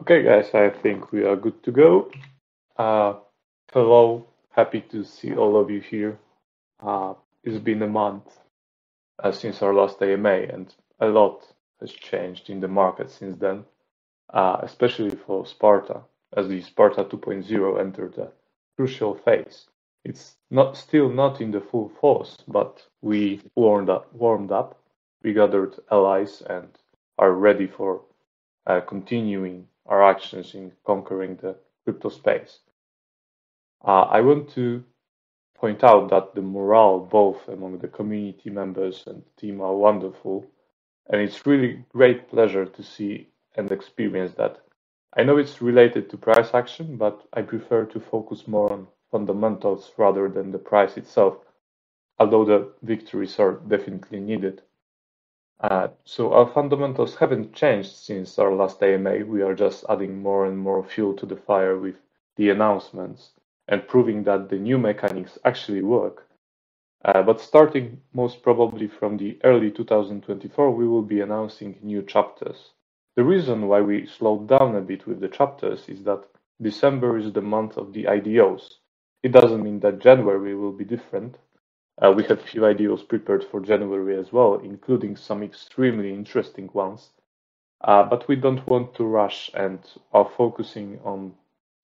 Okay, guys, I think we are good to go. Uh, Hello, happy to see all of you here. It's been a month since our last AMA, and a lot has changed in the market since then, especially for Sparta, as the Sparta 2.0 entered a crucial phase. It's still not in the full force, but we warmed up, we gathered allies, and are ready for continuing our actions in conquering the crypto space. I want to point out that the morale both among the community members and the team are wonderful, and it's really great pleasure to see and experience that. I know it's related to price action, but I prefer to focus more on fundamentals rather than the price itself, although the victories are definitely needed. So our fundamentals haven't changed since our last AMA. We are just adding more and more fuel to the fire with the announcements and proving that the new mechanics actually work. But starting most probably from the early 2024, we will be announcing new chapters. The reason why we slowed down a bit with the chapters is that December is the month of the IDOs. It doesn't mean that January will be different. We have few IDOs prepared for January as well, including some extremely interesting ones. But we don't want to rush and are focusing on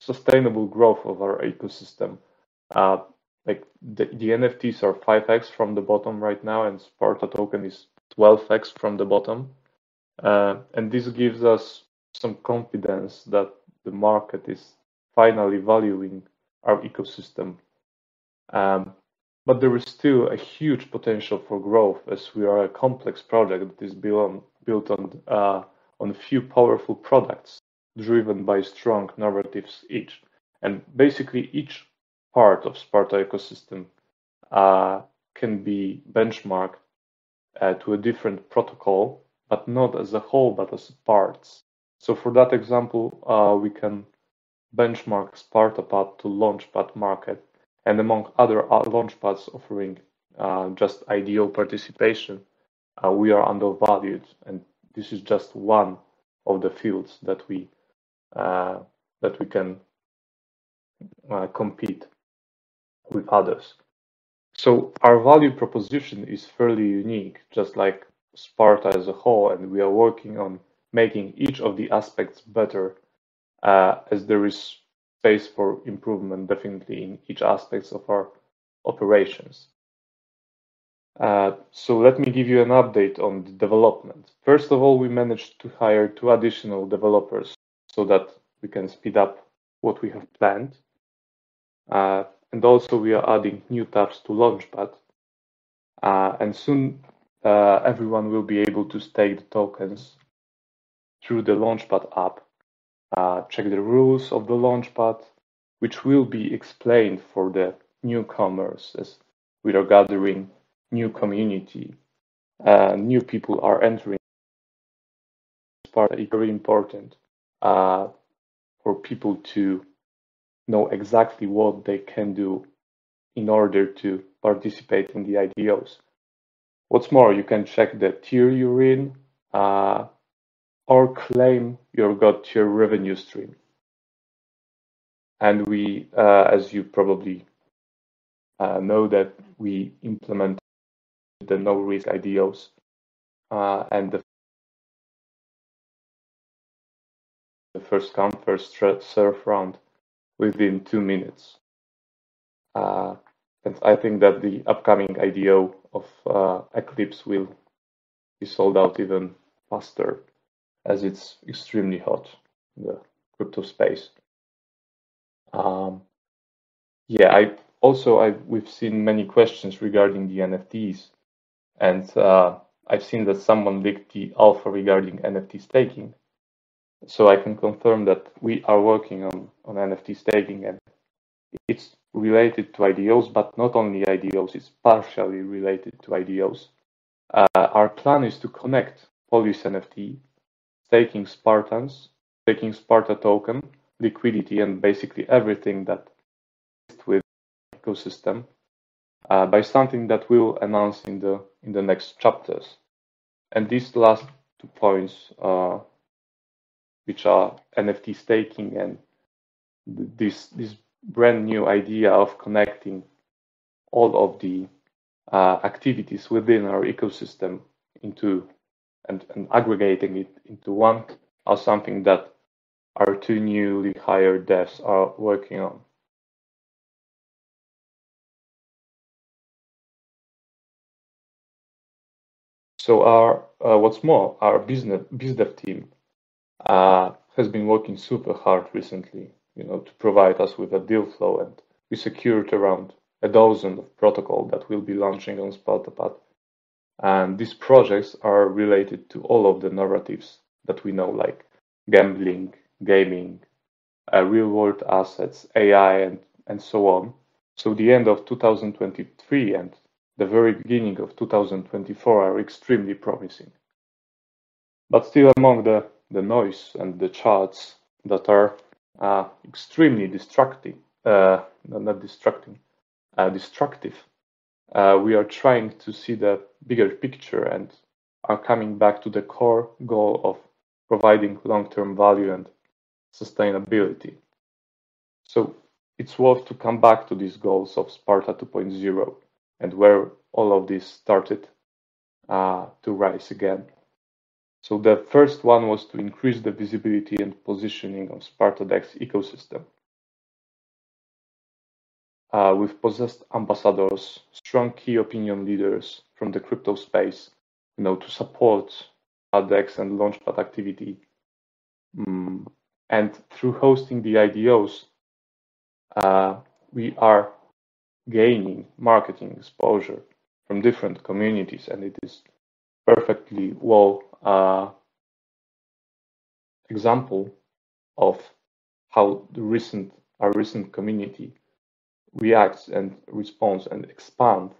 sustainable growth of our ecosystem. Like the NFTs are 5x from the bottom right now, and Sparta token is 12x from the bottom. And this gives us some confidence that the market is finally valuing our ecosystem. But there is still a huge potential for growth as we are a complex project that is built on a few powerful products driven by strong narratives each. And basically each part of Sparta ecosystem can be benchmarked to a different protocol, but not as a whole, but as parts. So for that example, we can benchmark SpartaPad to Launchpad market, and among other launchpads offering just IDO participation, we are undervalued, and this is just one of the fields that we can compete with others. So our value proposition is fairly unique, just like Sparta as a whole, and we are working on making each of the aspects better, as there is space for improvement definitely in each aspects of our operations. So let me give you an update on the development. First of all, we managed to hire 2 additional developers so that we can speed up what we have planned. And also we are adding new tabs to Launchpad. And soon everyone will be able to stake the tokens through the Launchpad app. Check the rules of the Launchpad, which will be explained for the newcomers as we are gathering new community. New people are entering Sparta. It's very important for people to know exactly what they can do in order to participate in the IDOs. What's more, you can check the tier you're in, or claim your God tier revenue stream. And we, as you probably know, that we implemented the no-risk IDOs and the first come, first serve round within 2 minutes. And I think that the upcoming IDO of Eclipse will be sold out even faster, as it's extremely hot in the crypto space. We've seen many questions regarding the NFTs, and I've seen that someone leaked the alpha regarding NFT staking. So I can confirm that we are working on NFT staking, and it's related to IDOs, but not only IDOs, it's partially related to IDOs. Our plan is to connect Polis NFT, staking Spartans, staking Sparta token, liquidity, and basically everything that is with the ecosystem by something that we'll announce in the next chapters. And these last 2 points which are NFT staking and this brand new idea of connecting all of the activities within our ecosystem into and aggregating it into one are something that our two newly hired devs are working on. So what's more, our biz dev team has been working super hard recently, to provide us with a deal flow, and we secured around a dozen of protocol that will be launching on SpartaPad. And these projects are related to all of the narratives that we know, like gambling, gaming, real-world assets, AI, and so on. So the end of 2023 and the very beginning of 2024 are extremely promising. But still, among the noise and the charts that are extremely destructive, destructive, we are trying to see the bigger picture and are coming back to the core goal of providing long-term value and sustainability. So it's worth to come back to these goals of Sparta 2.0 and where all of this started to rise again. So the first one was to increase the visibility and positioning of SpartaDEX ecosystem. We've possessed ambassadors, strong key opinion leaders from the crypto space, to support our DEX and Launchpad activity. And through hosting the IDOs, we are gaining marketing exposure from different communities, and it is perfectly well example of how our recent community reacts and responds and expand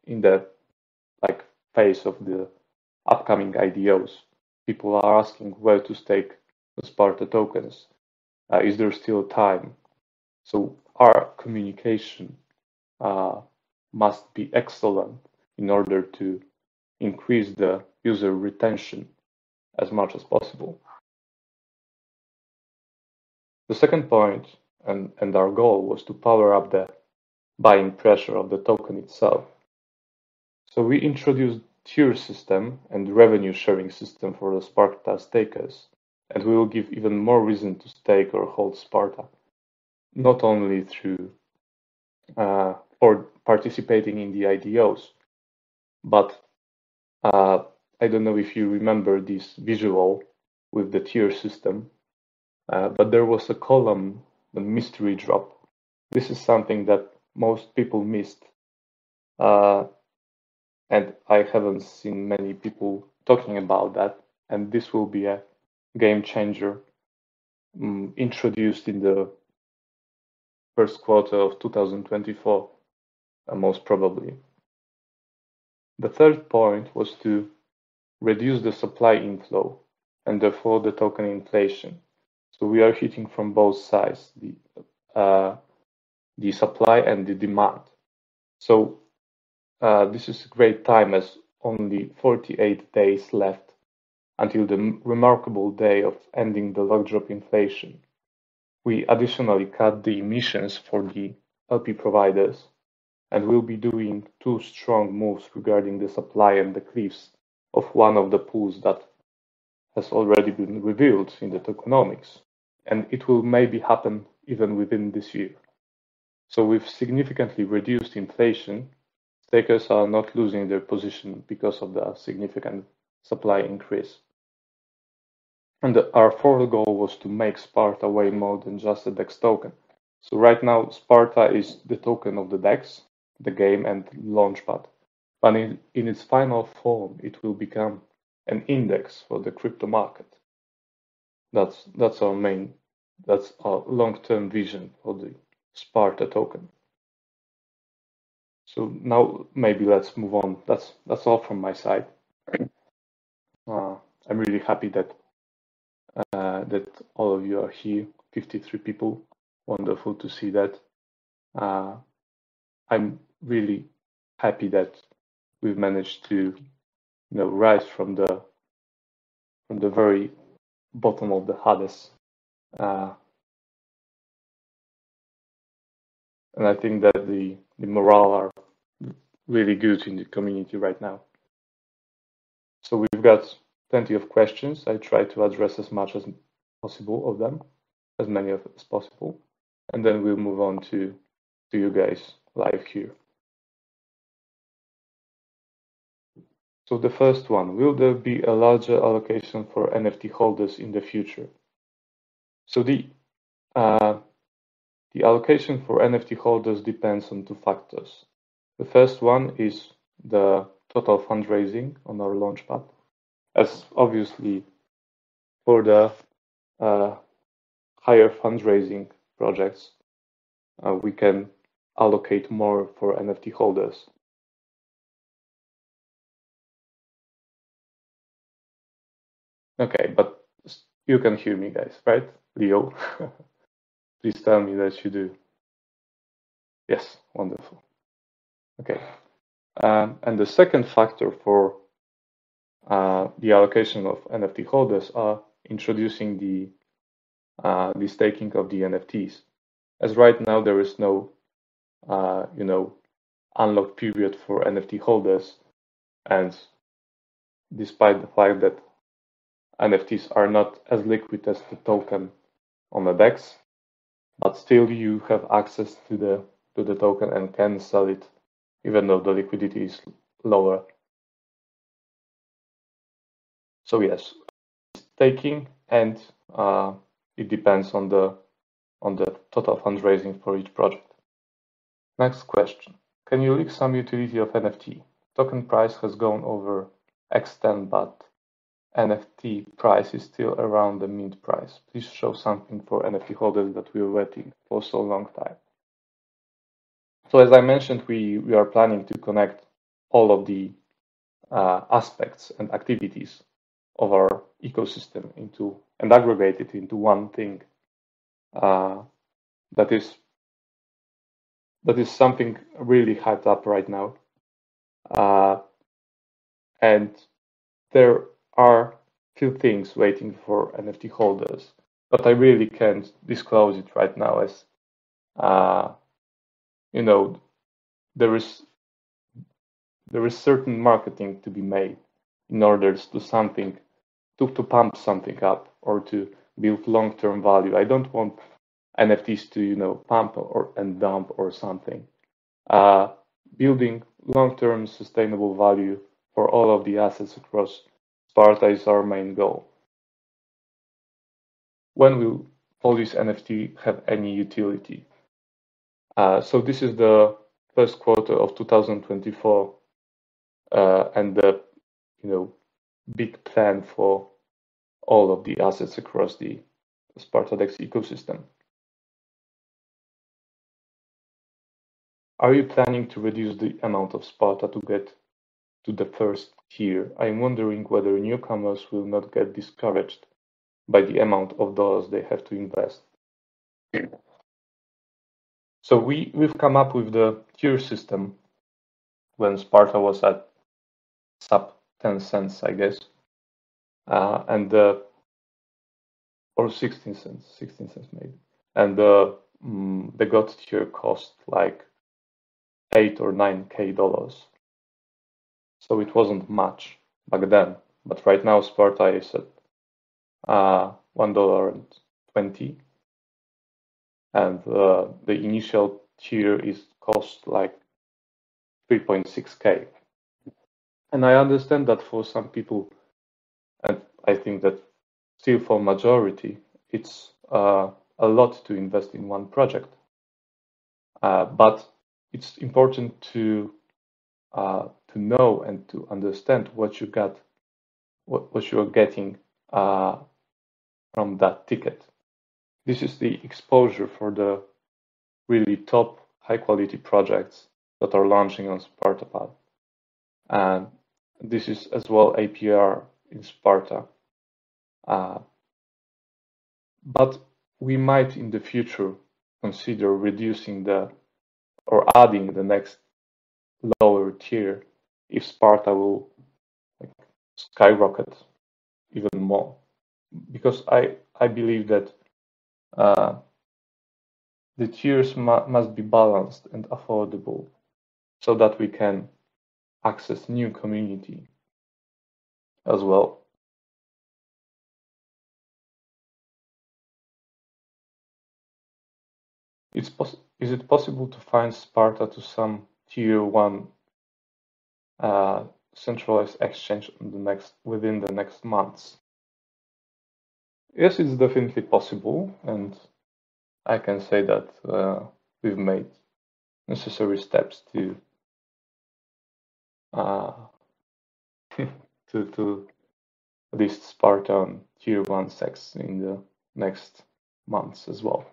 in the phase of the upcoming IDOs. People are asking where to stake the Sparta tokens. Is there still time? So our communication must be excellent in order to increase the user retention as much as possible. The second point and our goal was to power up the buying pressure of the token itself. So we introduced tier system and revenue sharing system for the Sparta stakers, and we will give even more reason to stake or hold Sparta, not only through for participating in the IDOs, but I don't know if you remember this visual with the tier system, but there was a column, the mystery drop. This is something that most people missed, and I haven't seen many people talking about that, and this will be a game changer introduced in the first quarter of 2024, most probably. The third point was to reduce the supply inflow and therefore the token inflation. So we are hitting from both sides, the supply and the demand. So this is a great time, as only 48 days left until the remarkable day of ending the lock drop inflation. We additionally cut the emissions for the LP providers, and will be doing two strong moves regarding the supply and the cliffs of one of the pools that has already been revealed in the tokenomics, and it will maybe happen even within this year. So with significantly reduced inflation, stakers are not losing their position because of the significant supply increase. And our fourth goal was to make Sparta way more than just a DEX token. So right now, Sparta is the token of the DEX, the game, and Launchpad. But in its final form, it will become an index for the crypto market. That's our long-term vision for the Sparta token. So now maybe let's move on. That's all from my side. I'm really happy that all of you are here, 53 people. Wonderful to see that. I'm really happy that we've managed to rise from the very bottom of the Hades. And I think that the morale are really good in the community right now. So we've got plenty of questions. I try to address as much as possible of them, as many of as possible, and then we'll move on to you guys live here. So the first one, will there be a larger allocation for NFT holders in the future? So the allocation for NFT holders depends on two factors. The first one is the total fundraising on our launchpad, as obviously for the higher fundraising projects, we can allocate more for NFT holders. Okay, but you can hear me, guys, right? Leo, please tell me that you do. Yes, wonderful. Okay. And the second factor for the allocation of NFT holders are introducing the staking of the NFTs. As right now there is no, unlock period for NFT holders, and despite the fact that NFTs are not as liquid as the token on the DEX, but still you have access to the token and can sell it even though the liquidity is lower. So yes, staking, and it depends on the total fundraising for each project. Next question. Can you leak some utility of NFT? Token price has gone over X10, but NFT price is still around the mint price. Please show something for NFT holders that we are waiting for so long time. So as I mentioned, we are planning to connect all of the aspects and activities of our ecosystem into and aggregate it into one thing. That is something really hyped up right now, and there are few things waiting for NFT holders, but I really can't disclose it right now, as there is certain marketing to be made in order to pump something up or to build long-term value. I don't want NFTs to pump and dump or something. Building long-term sustainable value for all of the assets across Sparta is our main goal. When will Polish NFT have any utility? So this is the first quarter of 2024, and the big plan for all of the assets across the SpartaDEX ecosystem. Are you planning to reduce the amount of Sparta to get to the first tier? I'm wondering whether newcomers will not get discouraged by the amount of dollars they have to invest. So we've come up with the tier system when Sparta was at sub 10 cents, I guess, and or 16 cents maybe, and the God tier cost like $8 or $9K. So it wasn't much back then, but right now Sparta is at $1.20, and the initial tier is cost like 3.6K. And I understand that for some people, and I think that still for majority, it's a lot to invest in one project. But it's important to know and to understand what you are getting from that ticket. This is the exposure for the really top high quality projects that are launching on SpartaPad. And this is as well APR in Sparta. But we might in the future consider reducing or adding the next lower tier if Sparta will skyrocket even more. because I believe that the tiers must be balanced and affordable so that we can access new community as well. Is it possible to find Sparta to some tier one centralized exchange within the next months? Yes, it's definitely possible, and I can say that we've made necessary steps to uh, to list Sparta on tier one sex in the next months as well.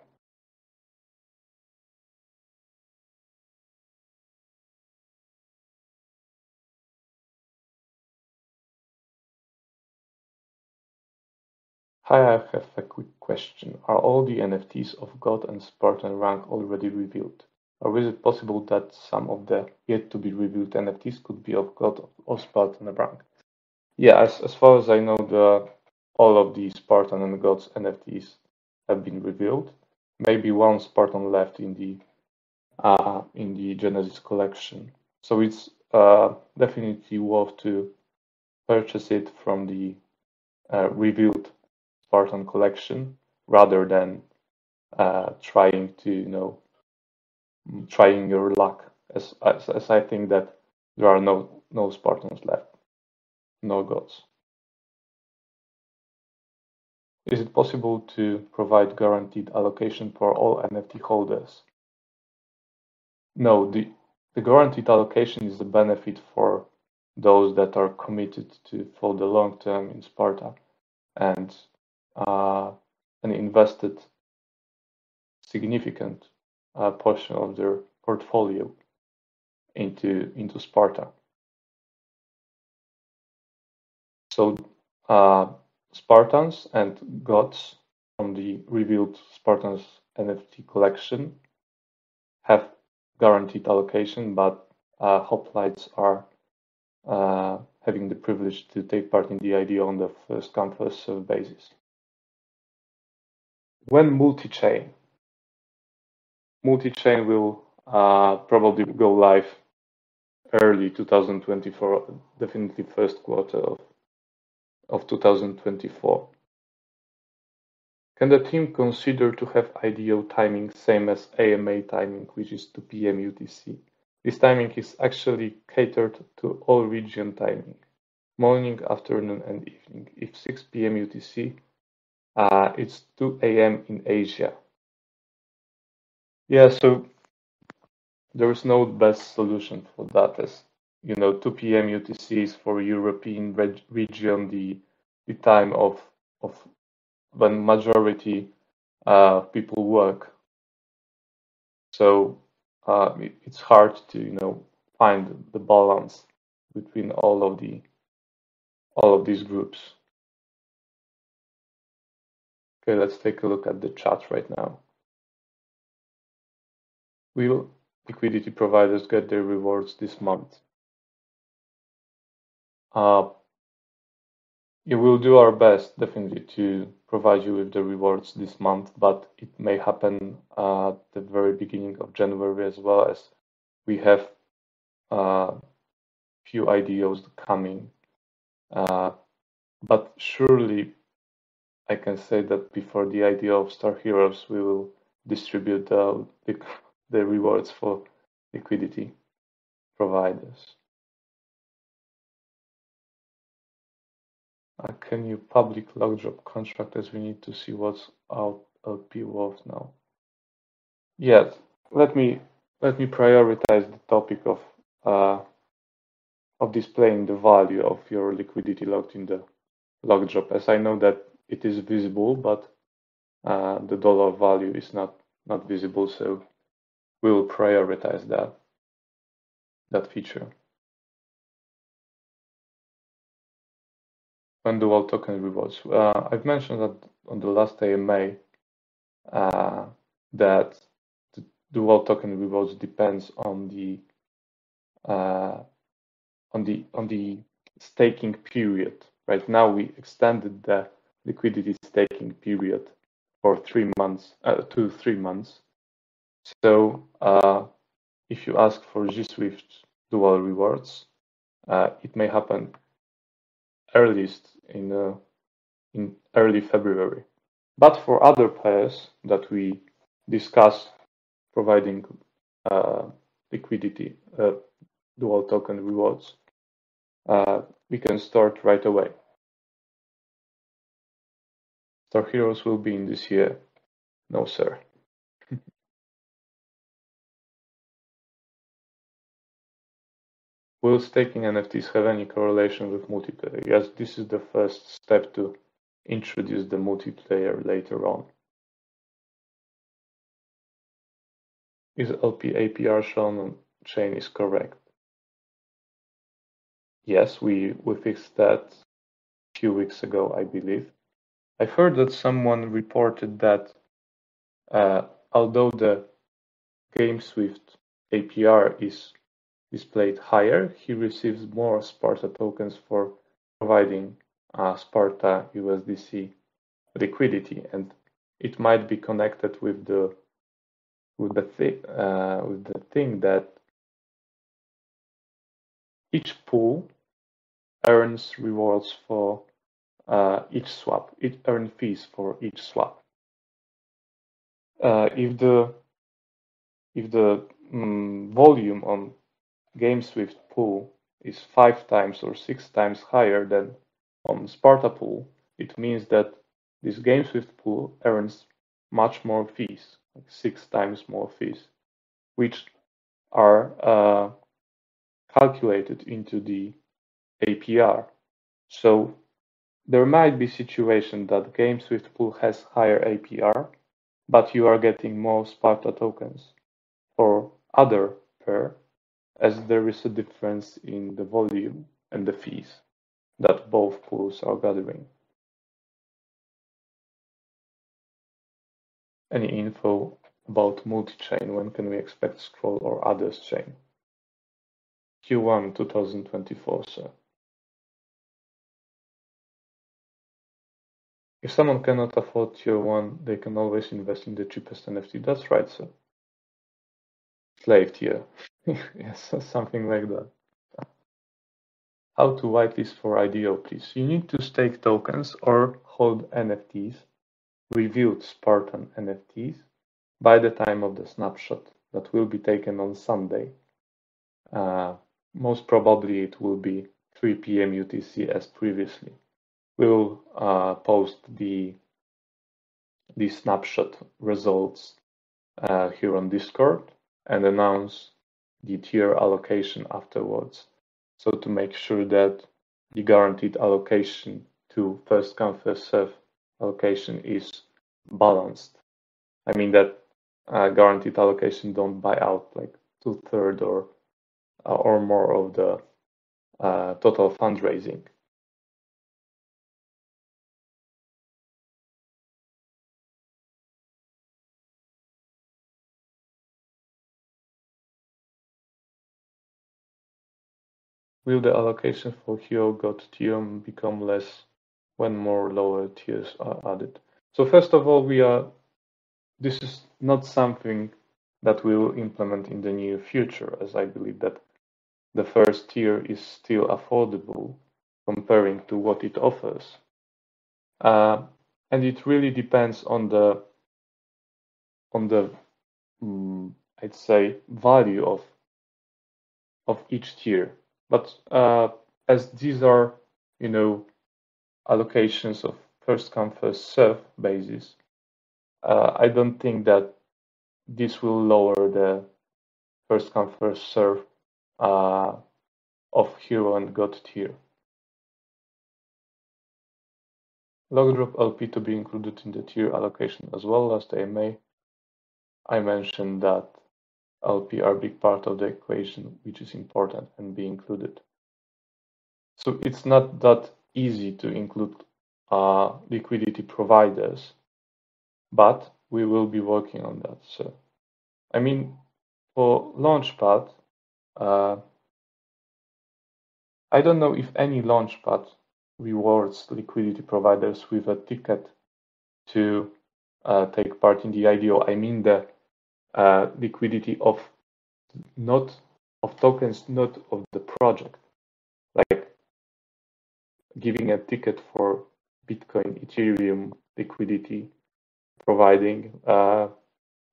Hi, I have a quick question. Are all the NFTs of God and Spartan rank already revealed? Or is it possible that some of the yet to be revealed NFTs could be of God or Spartan rank? Yeah, as far as I know, all of the Spartan and Gods NFTs have been revealed. Maybe one Spartan left in the Genesis collection. So it's definitely worth to purchase it from the revealed Spartan collection rather than trying to trying your luck. As I think that there are no Spartans left, no gods. Is it possible to provide guaranteed allocation for all NFT holders? No, the guaranteed allocation is the benefit for those that are committed to for the long term in Sparta and uh, and invested significant portion of their portfolio into Sparta. So Spartans and gods from the revealed Spartans NFT collection have guaranteed allocation, but hoplites are having the privilege to take part in the IDO on the first come first serve basis. When multi-chain will probably go live early 2024, definitely first quarter of 2024. Can the team consider to have IDO timing same as AMA timing, which is 2 p.m. UTC? This timing is actually catered to all region timing, morning, afternoon, and evening. If 6 p.m. UTC, it's 2 a.m. in Asia. Yeah, so there is no best solution for that, as 2 p.m. UTC is for European region the time of when majority people work. So it's hard to find the balance between all of these groups. Okay, let's take a look at the chat right now. Will liquidity providers get their rewards this month? We will do our best, definitely, to provide you with the rewards this month, but it may happen at the very beginning of January as well, as we have few IDOs coming. But surely I can say that before the IDO of Star Heroes, we will distribute the rewards for liquidity providers. Can you public log drop contract, as we need to see what's out LP worth now? Yes, let me prioritize the topic of displaying the value of your liquidity locked in the log drop, as I know that it is visible, but the dollar value is not visible, so we will prioritize that feature. When dual token rewards. I've mentioned that on the last AMA that the dual token rewards depends on the staking period. Right now we extended the liquidity staking period for 3 months, 2 3 months. So if you ask for G Swift dual rewards, it may happen earliest in early February. But for other pairs that we discuss providing liquidity, dual token rewards, we can start right away. Star Heroes will be in this year. No, sir. Will staking NFTs have any correlation with multiplayer? Yes, this is the first step to introduce the multiplayer later on. Is LP APR shown on chain is correct? Yes, we fixed that a few weeks ago, I believe. I've heard that someone reported that although the GameSwift APR is displayed higher, he receives more Sparta tokens for providing Sparta USDC liquidity, and it might be connected with the thing that each pool earns rewards for each swap. It earns fees for each swap. If the volume on GameSwift pool is 5 times or 6 times higher than on Sparta pool, it means that this GameSwift pool earns much more fees, like 6 times more fees, which are calculated into the APR. So there might be situation that GameSwift pool has higher APR, but you are getting more Sparta tokens for other pair, as there is a difference in the volume and the fees that both pools are gathering. Any info about multi-chain? When can we expect Scroll or others chain? Q1 2024, sir. If someone cannot afford tier 1, they can always invest in the cheapest NFT. That's right, sir. Slave tier. Yes, something like that. How to whitelist for IDO, please? You need to stake tokens or hold NFTs, reviewed Spartan NFTs, by the time of the snapshot that will be taken on Sunday. Most probably it will be 3 p.m. UTC as previously. We'll post the snapshot results here on Discord and announce the tier allocation afterwards. So to make sure that the guaranteed allocation to first come first serve allocation is balanced. I mean that guaranteed allocation don't buy out like 2/3 or more of the total fundraising. Will the allocation for Hero God tier become less when more lower tiers are added? So first of all, this is not something that we will implement in the near future, as I believe that the first tier is still affordable comparing to what it offers. And it really depends on the I'd say value of each tier. But as these are, allocations of first come first serve basis, I don't think that this will lower the first come first serve of Hero and God tier. Logdrop LP to be included in the tier allocation as well. Last AMA, I mentioned that LP are a big part of the equation, which is important and be included. So it's not that easy to include liquidity providers, but we will be working on that. So, I mean, for Launchpad, I don't know if any Launchpad rewards liquidity providers with a ticket to take part in the IDO. I mean the liquidity of tokens, not of the project. Like giving a ticket for Bitcoin, Ethereum liquidity providing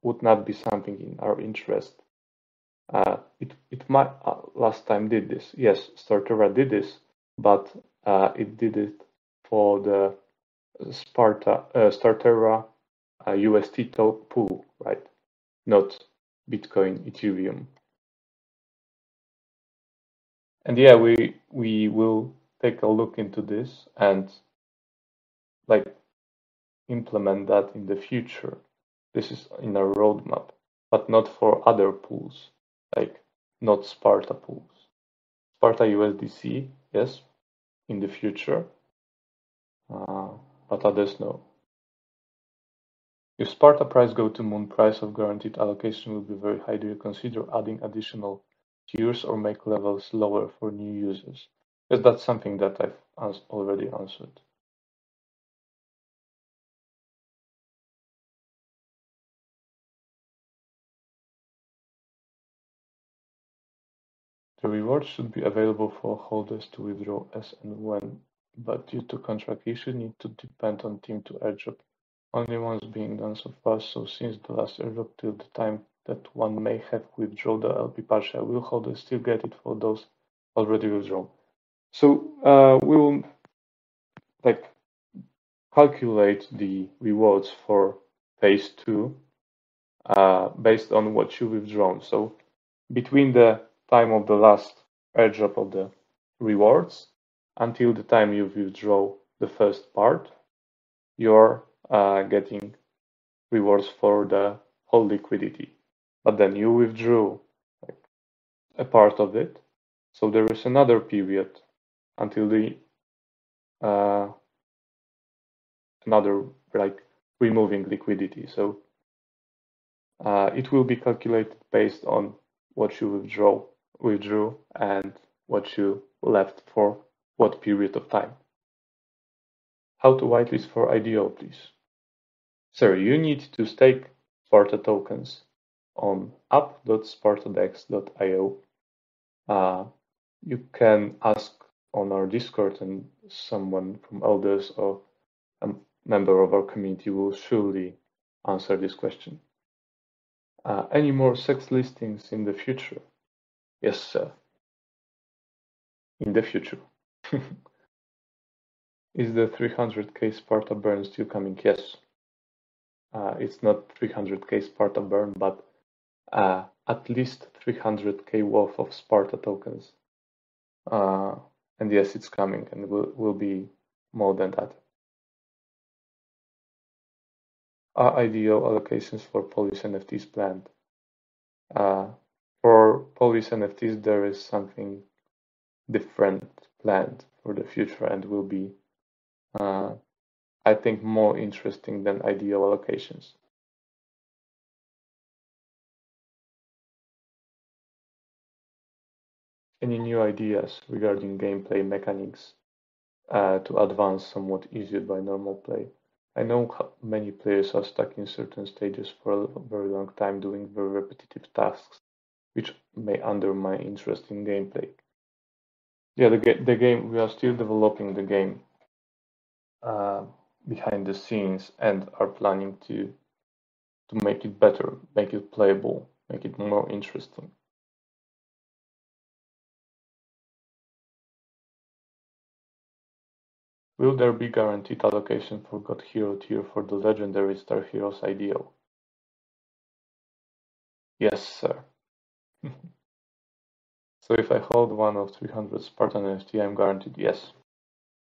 would not be something in our interest. It might last time did this. Yes, StarTerra did this, but it did it for the StarTerra UST pool, right? Not Bitcoin, Ethereum. And yeah, we will take a look into this and like implement that in the future. This is in our roadmap, but not for other pools, like not Sparta pools. Sparta USDC, yes, in the future, but others no. If Sparta price go to moon, price of guaranteed allocation will be very high. Do you consider adding additional tiers or make levels lower for new users? Because that's something that I've already answered. The reward should be available for holders to withdraw as and when, but due to contract issue, need to depend on team to airdrop. Only one's being done so far, so since the last airdrop till the time that one may have withdrawn the LP partial, will holders still get it for those already withdrawn? So we will like calculate the rewards for phase 2 based on what you withdrawn. So between the time of the last airdrop of the rewards until the time you withdraw the first part, you're getting rewards for the whole liquidity. But then you withdrew like, a part of it, so there is another period until the another like removing liquidity. So it will be calculated based on what you withdrew and what you left for what period of time. How to whitelist for IDO, please? Sir, you need to stake Sparta tokens on app.spartadex.io. You can ask on our Discord, and someone from elders or a member of our community will surely answer this question. Any more sex listings in the future? Yes, sir. In the future. Is the 300k Sparta burn still coming? Yes. It's not 300k Sparta burn, but at least 300k worth of Sparta tokens. And yes, it's coming, and will be more than that. Are IDO allocations for Polish NFTs planned? For Polish NFTs, there is something different planned for the future and will be, I think, more interesting than IDO allocations. Any new ideas regarding gameplay mechanics to advance somewhat easier by normal play? I know many players are stuck in certain stages for a very long time doing very repetitive tasks, which may undermine interest in gameplay. Yeah, the game, we are still developing the game behind the scenes and are planning to make it better, make it playable, make it more interesting. Will there be guaranteed allocation for God Hero tier for the legendary Star Heroes IDO? Yes, sir. So if I hold one of 300 Spartan NFT, I'm guaranteed yes.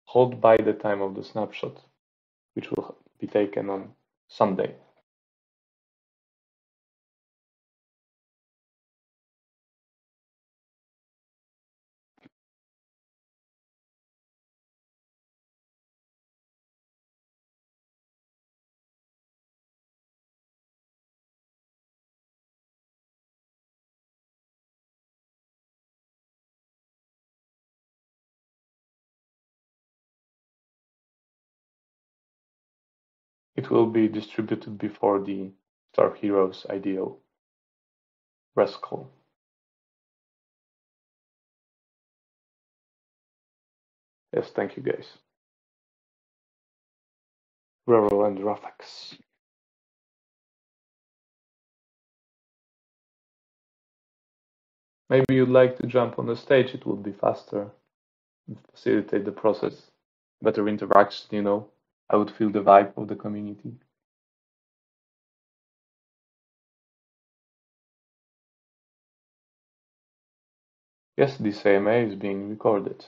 Hold by the time of the snapshot, which will be taken on Sunday. it will be distributed before the Star Heroes IDO rest call. Yes, thank you guys. Roro and Rafax. Maybe you'd like to jump on the stage, it would be faster, facilitate the process, better interaction, you know. I would feel the vibe of the community. Yes, this AMA is being recorded.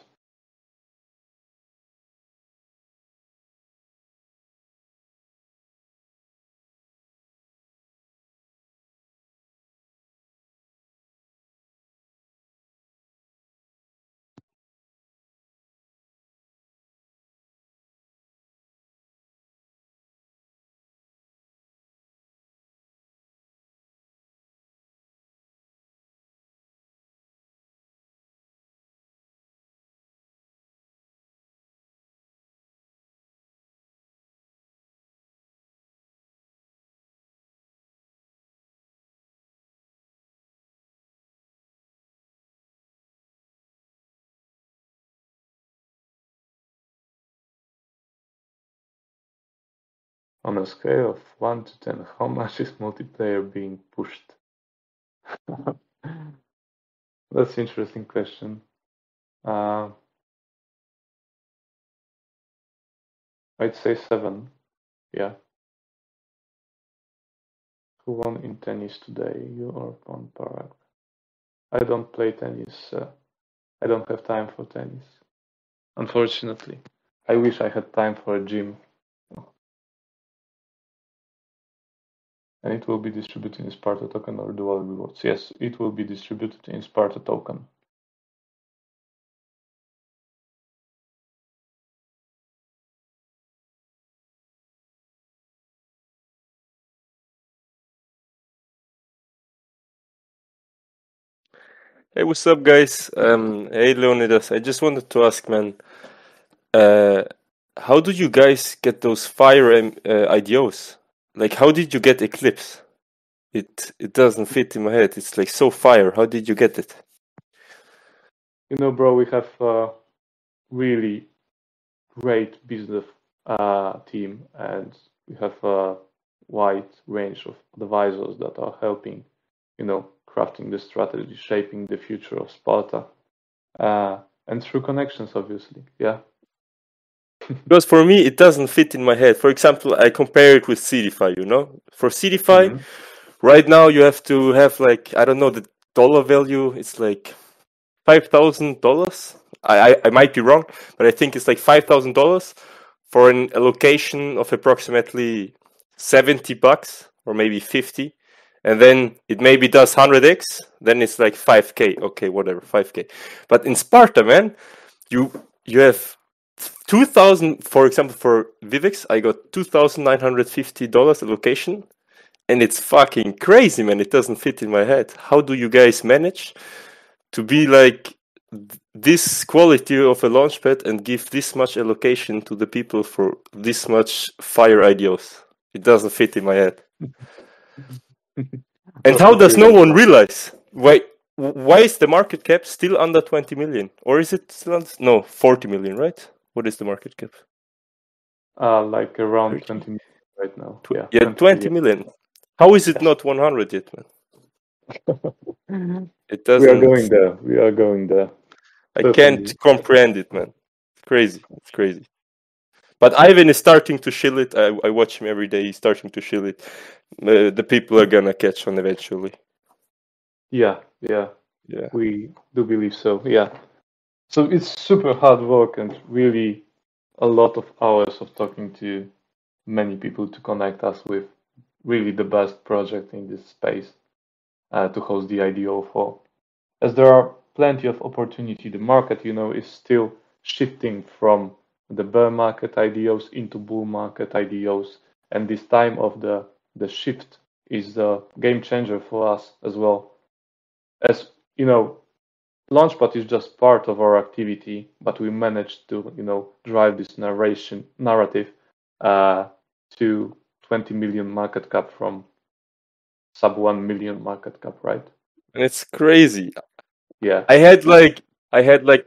On a scale of 1 to 10, how much is multiplayer being pushed? That's an interesting question. I'd say 7. Yeah. Who won in tennis today? You or Von Parag? I don't play tennis. I don't have time for tennis. Unfortunately. I wish I had time for a gym. And it will be distributed in Sparta token or dual rewards. Yes, it will be distributed in Sparta token. Hey, what's up, guys? Hey, Leonidas. I just wanted to ask, man, how do you guys get those fire IDOs? Like, how did you get Eclipse? It doesn't fit in my head. It's like so fire. How did you get it? You know, bro, we have a really great business team, and we have a wide range of advisors that are helping, you know, crafting the strategy, shaping the future of Sparta, and through connections, obviously. Yeah. Because for me, it doesn't fit in my head. For example, I compare it with CDFI, you know? For CDFI, right now you have to have like, I don't know, the dollar value, it's like $5,000. I might be wrong, but I think it's like $5,000 for an allocation of approximately $70 or maybe 50. And then it maybe does 100x, then it's like 5K. Okay, whatever, 5K. But in Sparta, man, you have 2,000, for example, for Vivix, I got $2,950 allocation, and it's fucking crazy, man. It doesn't fit in my head. How do you guys manage to be like this quality of a launchpad and give this much allocation to the people for this much fire IDOs? It doesn't fit in my head. And how does no one realize? Why is the market cap still under 20 million? Or is it still under, no, 40 million, right? What is the market cap? Like around 30? 20 million right now. Yeah, 20 million. How is it not 100 yet, man? It doesn't. We are going there. We are going there. I can't comprehend it, man. It's crazy. It's crazy. But Ivan is starting to shill it. I watch him every day. He's starting to shill it. The people are gonna catch on eventually. Yeah. We do believe so. Yeah. So it's super hard work and really a lot of hours of talking to many people to connect us with really the best project in this space to host the IDO for. As there are plenty of opportunity, the market, you know, is still shifting from the bear market IDOs into bull market IDOs, and this time of the shift is a game changer for us as well. As you know, Launchpad is just part of our activity, but we managed to, you know, drive this narrative to 20 million market cap from sub 1 million market cap, right? And it's crazy. Yeah. I had like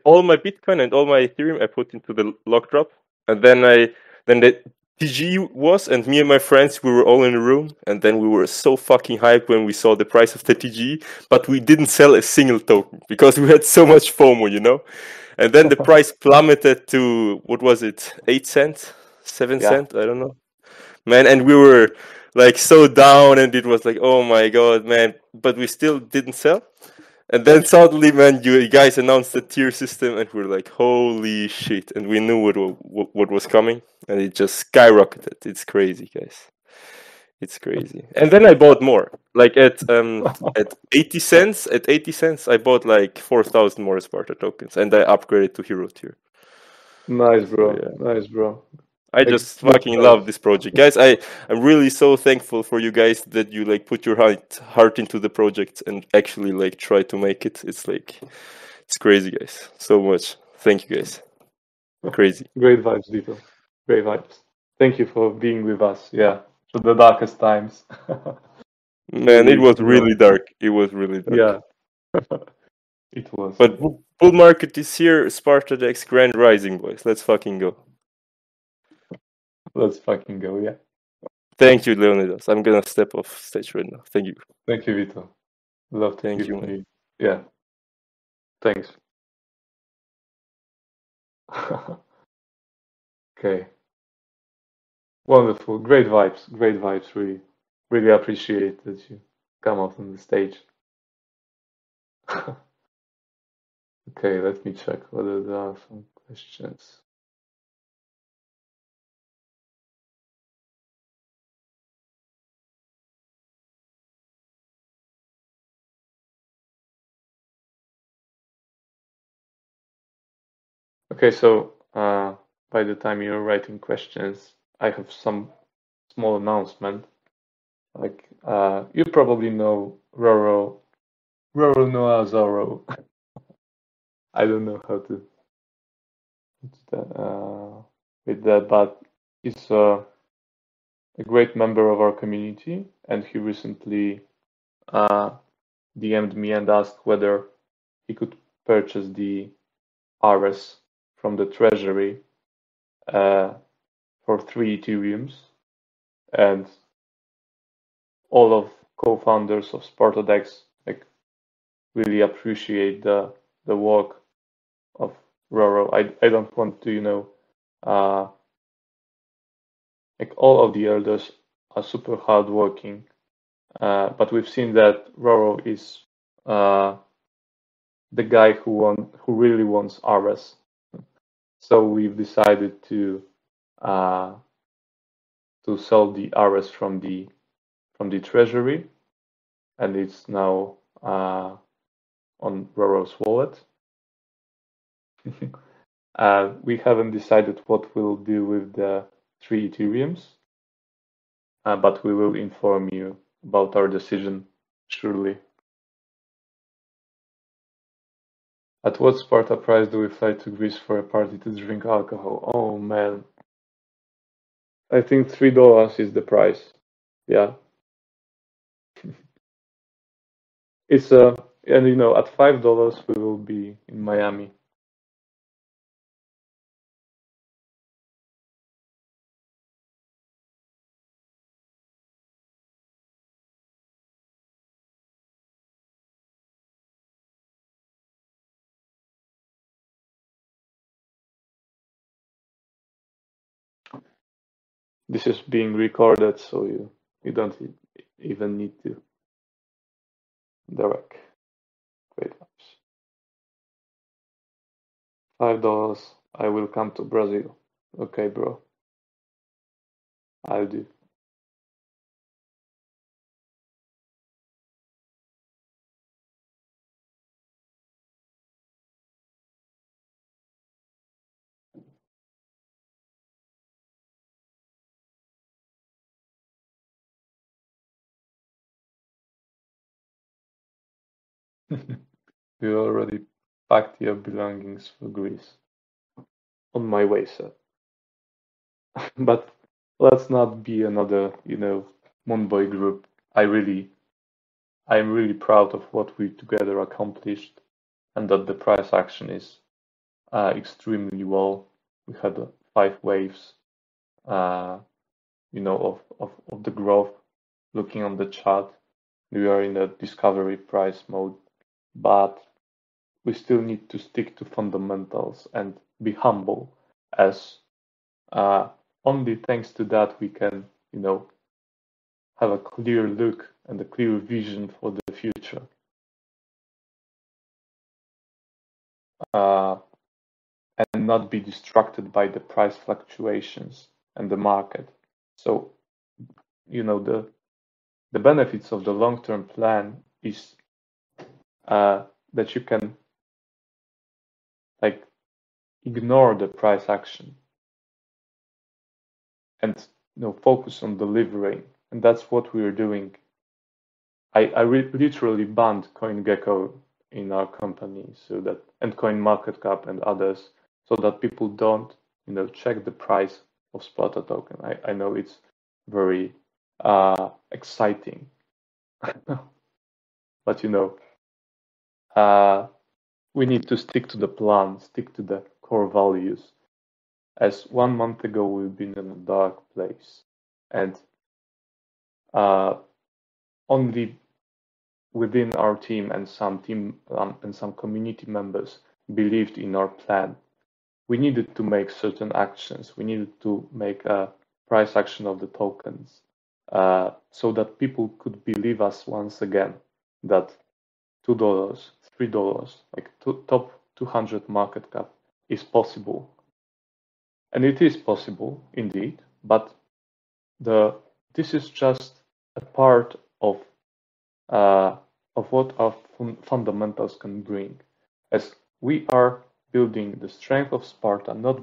all my Bitcoin and all my Ethereum I put into the lock drop, and then the TG was, and me and my friends, we were all in a room, and then we were so fucking hyped when we saw the price of the TG, but we didn't sell a single token because we had so much FOMO, you know. And then the price plummeted to, what was it, 8 cents, 7 Yeah. cents, I don't know, man. And we were like so down, and it was like, oh my god, man. But we still didn't sell. And then suddenly, man, you guys announced the tier system, and we're like, holy shit! And we knew what was coming, and it just skyrocketed. It's crazy, guys. It's crazy. And then I bought more. Like at 80 cents, I bought like 4,000 more Sparta tokens, and I upgraded to hero tier. Nice, So bro. yeah. Nice, bro. I Like, just good fucking love vibes. this project, guys. I'm really so thankful for you guys that you like put your heart into the project and actually like try to make it. It's like it's crazy, guys. So much. Thank you, guys. Crazy. Great vibes, Dito. Great vibes. Thank you for being with us. Yeah, through the darkest times. Man, it Really, was really dark. It was really dark. yeah, it was. But bull market is here. SpartaDEX Grand Rising, boys. Let's fucking go. Let's fucking go. Yeah. Thank you, Leonidas. I'm gonna step off stage right now. Thank you. Thank you, Vito. Love to Thank hear you, from man. you. Yeah. Thanks. Okay. Wonderful. Great vibes. Great vibes. Really, really appreciate that you come out on the stage. Okay, let me check whether there are some questions. Okay, so by the time you're writing questions, I have some small announcement. Like you probably know Roro Noah Zorro. I don't know how to with that, but he's a great member of our community, and he recently DM'd me and asked whether he could purchase the RS from the treasury for 3 Ethereums, and all of co-founders of SpartaDEX like really appreciate the work of Roro. I don't want to, like all of the elders are super hardworking, but we've seen that Roro is the guy who really wants RS. So we've decided to sell the RS from the treasury, and it's now on Roro's wallet. We haven't decided what we'll do with the 3 Ethereums, but we will inform you about our decision surely. At what Sparta price do we fly to Greece for a party to drink alcohol? Oh man, I think $3 is the price. Yeah, it's and at $5 we will be in Miami. This is being recorded, so you don't even need to direct. Great vibes. $5. I will come to Brazil. Okay, bro. I'll do. You already packed your belongings for Greece. On my way, sir. But let's not be another, Moonboy group. I'm really proud of what we together accomplished, and that the price action is extremely well. We had 5 waves, of the growth. Looking on the chart, we are in a discovery price mode, but we still need to stick to fundamentals and be humble, as only thanks to that we can, have a clear look and a clear vision for the future. And not be distracted by the price fluctuations and the market. So, the benefits of the long-term plan is that you can ignore the price action and focus on delivering, and that's what we are doing. I literally banned CoinGecko in our company, so that, and CoinMarketCap and others, so that people don't check the price of Sparta token. I know it's very exciting, but we need to stick to the plan, stick to the core values. As 1 month ago, we've been in a dark place, and only within our team and some community members believed in our plan. We needed to make certain actions. We needed to make a price action of the tokens, so that people could believe us once again that $2, $3, top 200 market cap is possible. And it is possible indeed, but this is just a part of what our fundamentals can bring, as we are building the strength of Sparta not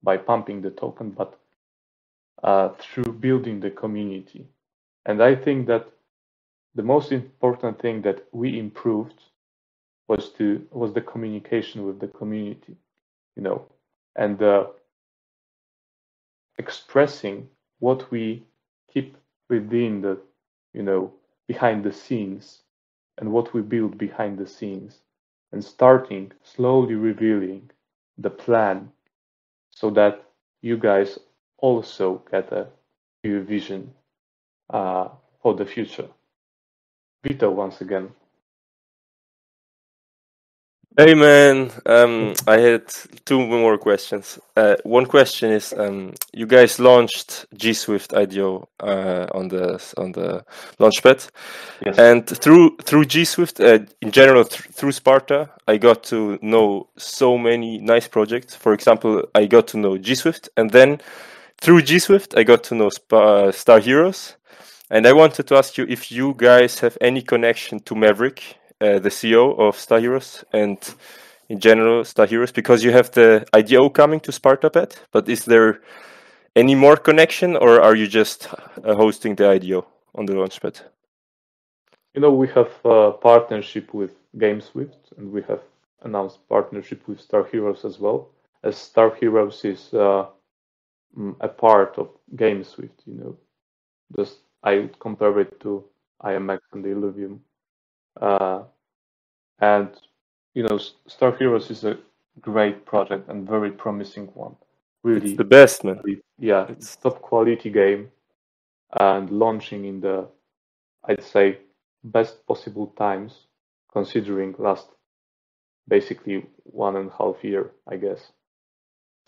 by pumping the token, but through building the community. And I think that the most important thing that we improved was the communication with the community, and expressing what we keep within the, behind the scenes, and what we build behind the scenes, and starting slowly revealing the plan, so that you guys also get a clear vision for the future. Vito, once again. Hey man, I had 2 more questions. One question is, you guys launched G-Swift IDO on the launchpad, Yes. and through G-Swift, in general, through Sparta, I got to know so many nice projects. For example, I got to know G-Swift, and then through G-Swift, I got to know Star Heroes. And I wanted to ask you if you guys have any connection to Maverick, the CEO of Star Heroes, and in general Star Heroes, because you have the IDO coming to SpartaPad. But is there any more connection, or are you just hosting the IDO on the launchpad? We have a partnership with GameSwift, and we have announced partnership with Star Heroes as well, as Star Heroes is a part of GameSwift. Just I would compare it to IMX and Illuvium. And Star Heroes is a great project and very promising one. Really, it's the best, man. Yeah, it's top quality game, and launching in the, I'd say, best possible times, considering last basically 1.5 years, I guess,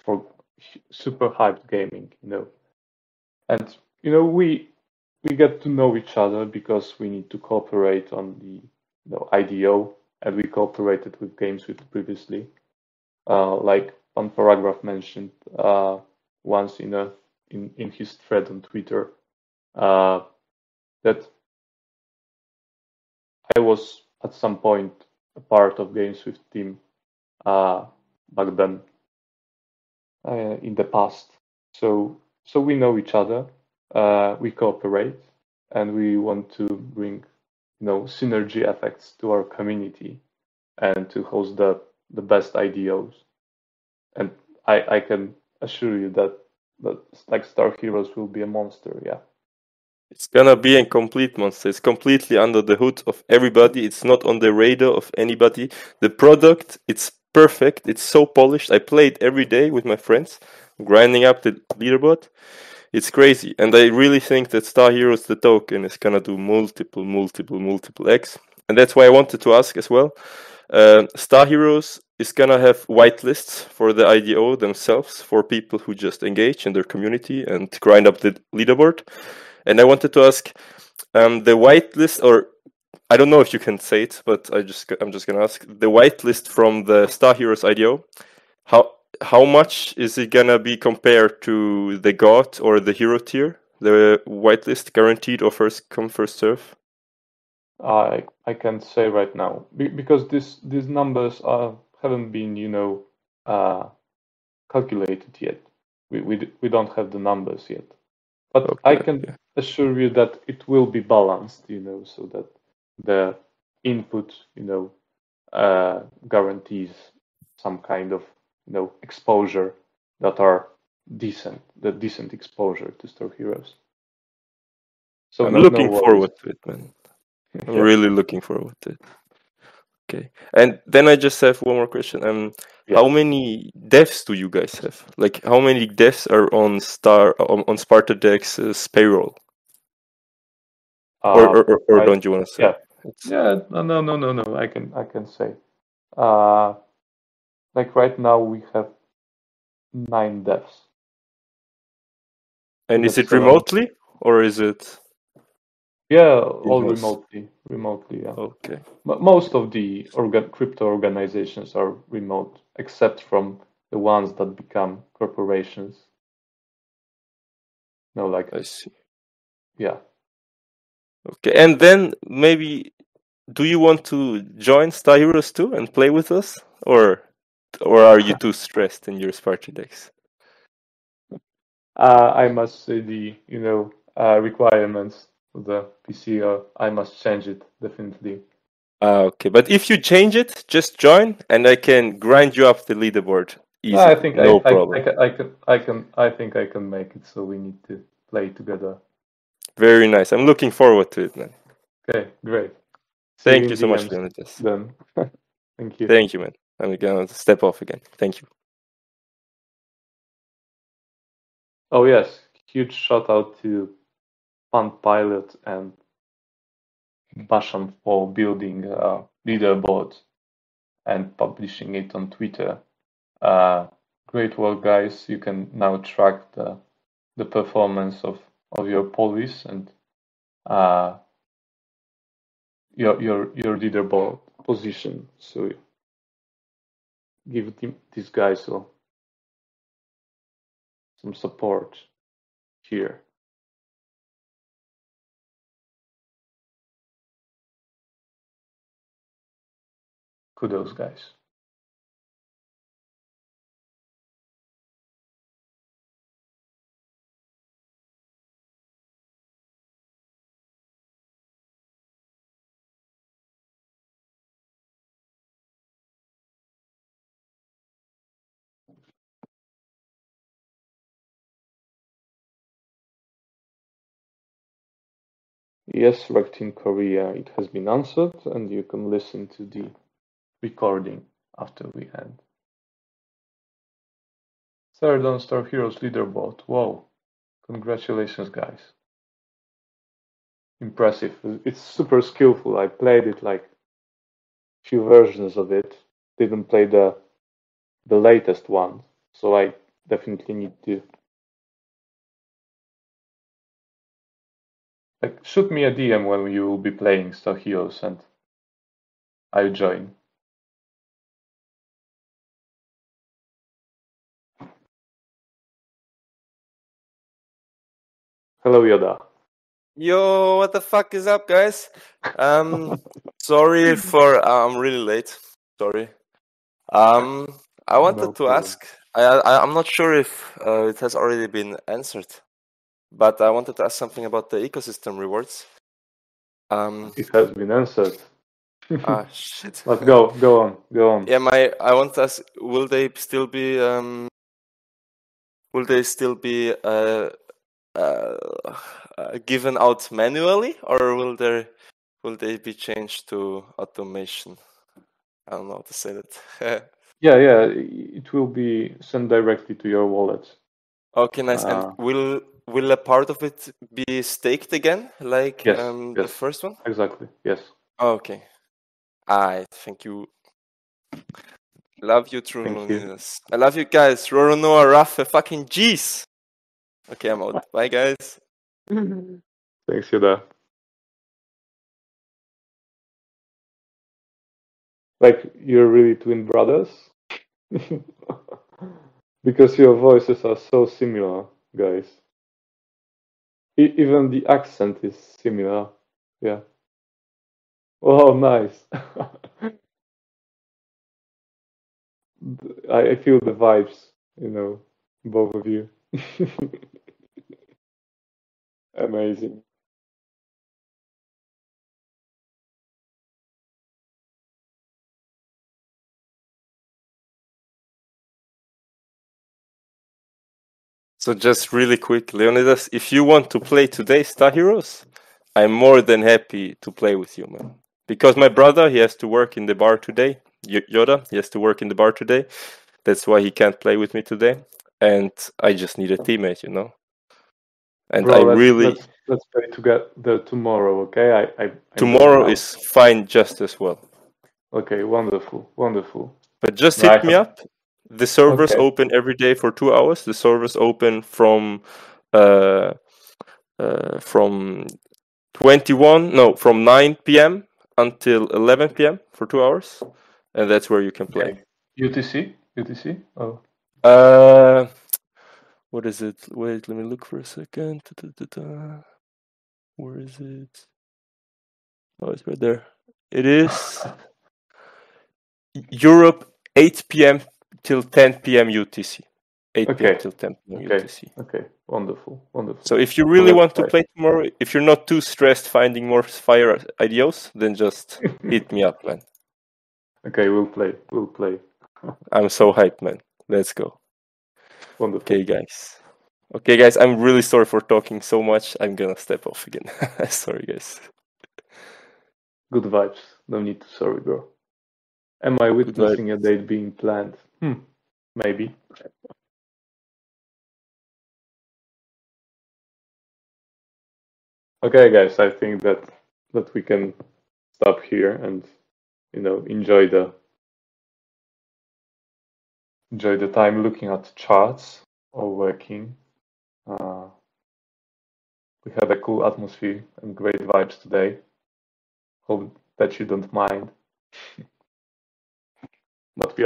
for super hyped gaming. And we get to know each other because we need to cooperate on the IDO, and we cooperated with GameSwift previously, like on Paragraph mentioned once in his thread on Twitter, that I was at some point a part of GameSwift team back then in the past. So we know each other, we cooperate, and we want to bring synergy effects to our community and to host the best IDOs. And I can assure you that But like Star Heroes will be a monster, yeah. It's gonna be a complete monster. It's completely under the hood of everybody. It's not on the radar of anybody. The product, it's perfect. It's so polished. I play it every day with my friends, grinding up the leaderboard. It's crazy. And I really think that Star Heroes, the token, is gonna do multiple X. And that's why I wanted to ask as well. Star Heroes is gonna have whitelists for the IDO themselves for people who just engage in their community and grind up the leaderboard. And I wanted to ask, the whitelist, or I don't know if you can say it, but I'm just gonna ask the whitelist from the Star Heroes IDO. How much is it gonna be compared to the God or the Hero tier? The whitelist guaranteed or first come first serve? I can't say right now because these numbers haven't been calculated yet. We don't have the numbers yet, but Okay, I can assure you that it will be balanced, so that the input guarantees some kind of exposure that are decent exposure to Star Heroes. So I'm no looking worries. forward to it, man. I'm really looking forward to it. Okay, and then I just have one more question. How many devs do you guys have? Like, how many devs are on SpartaDEX payroll? Or don't you want to say? Yeah. No. I can say. Like right now we have 9 devs. And is it remotely or is it? Yeah, all in-house? remotely. Yeah. Okay. But most of the crypto organizations are remote, except from the ones that become corporations. No, like I see. Yeah. Okay, and then maybe, do you want to join Star Heroes 2 and play with us, or are you too stressed in your SpartaDEX? I must say the requirements of the PC. I must change it definitely. Okay, but if you change it, just join, and I can grind you up the leaderboard easily. I think no problem. I think I can make it. So we need to play together. Very nice. I'm looking forward to it, man. Okay, great. Thank you so much, Leonidas. Then, thank you. Thank you, man. I'm gonna step off again. Thank you. Oh yes, huge shout out to Fun Pilot and Basham for building a leaderboard and publishing it on Twitter. Great work, guys. You can now track the performance of your police and your leaderboard position. So give these guys some support here. Kudos, guys. Yes, wrecked in Korea. It has been answered, and you can listen to the recording after we end. Third on Star Heroes leaderboard. Whoa! Congratulations, guys. Impressive. It's super skillful. I played it like few versions of it. Didn't play the latest one, so I definitely need to shoot me a DM when you will be playing Star Heroes and I'll join. Hello, Yoda. Yo, what the fuck is up, guys? Sorry for I'm really late. Sorry. I wanted to ask. I'm not sure if it has already been answered, but I wanted to ask something about the ecosystem rewards. It has been answered. Shit. But go on. Yeah, I want to ask, will they still be will they still be given out manually, or will they be changed to automation? I don't know how to say that. Yeah, it will be sent directly to your wallet. Okay, nice. And will a part of it be staked again, like yes, the first one? Exactly. Yes. Okay. I thank you. Love you, true Thank you. loneliness. I love you guys. Roro Noah, Rafa, fucking G's. Okay, I'm out. Bye, guys. Thanks, Yoda. Like, you're really twin brothers? Because your voices are so similar, guys. Even the accent is similar. Yeah. Oh, nice. I feel the vibes, both of you. Amazing. So just really quick, Leonidas, if you want to play today Star Heroes, I'm more than happy to play with you, man. Because my brother, he has to work in the bar today. Yoda, he has to work in the bar today. That's why he can't play with me today. And I just need a teammate, And Bro, I really let's play together tomorrow, okay? I'm tomorrow going out. is fine just as well. Okay, wonderful. But just No, hit me up. The servers Okay. open every day for 2 hours. The servers open from 9 p.m. until 11 p.m. for 2 hours, and that's where you can play. Okay. UTC? Oh. What is it? Wait, let me look for a second. Where is it? Oh, it's right there. It is Europe, 8 p.m. till 10 p.m. UTC. 8 p.m. till 10 p.m. UTC. Okay. Wonderful. So if you really want to play tomorrow, if you're not too stressed finding more fire ideos, then just hit me up, man. Okay, we'll play. I'm so hyped, man. Let's go. Wonderful. Okay, guys, I'm really sorry for talking so much. I'm gonna step off again. Sorry, guys. Good vibes. No need to sorry, bro. Am I witnessing a date being planned? Maybe. Okay, guys, I think that we can stop here and enjoy the time looking at charts or working. We had a cool atmosphere and great vibes today. Hope that you don't mind. But we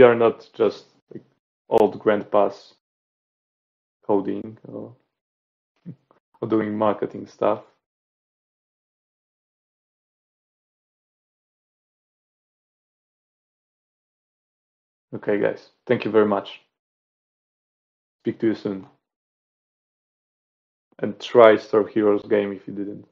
are not just like old grandpas coding or doing marketing stuff. Okay, guys, thank you very much. Speak to you soon. And try Star Heroes game if you didn't.